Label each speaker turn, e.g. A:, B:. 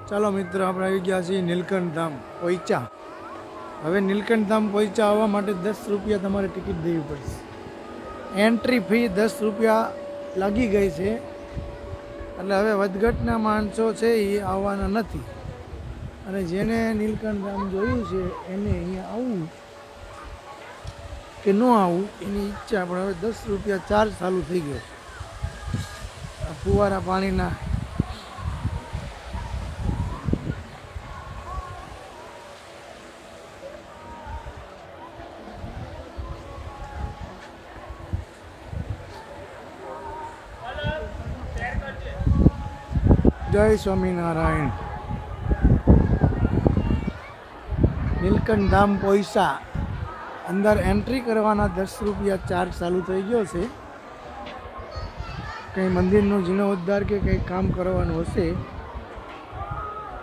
A: ચાલો મિત્રો, આપણે આવી ગયા છીએ નીલકંઠ ધામ પોઈચા. હવે નીલકંઠ ધામ પોઈચા આવવા માટે 10 રૂપિયા તમારે ટિકિટ દેવી પડશે. એન્ટ્રી ફી 10 રૂપિયા લાગી ગઈ છે. એટલે હવે વધઘટના માણસો છે એ આવવાના નથી. અને જેને નીલકંઠ ધામ જોયું છે એને અહીંયા આવવું કે ન આવવું એની ઈચ્છા. પણ હવે 10 રૂપિયા ચાર્જ ચાલુ થઈ ગયો. ફુવારા પાણીના જય સ્વામિનારાયણ. નીલકંઠ ધામ પોઈચા અંદર એન્ટ્રી કરવાના 10 રૂપિયા ચાર્જ ચાલુ થઈ ગયો છે. કંઈ મંદિરનો જીર્ણોદ્ધાર કે કંઈ કામ કરવાનું હશે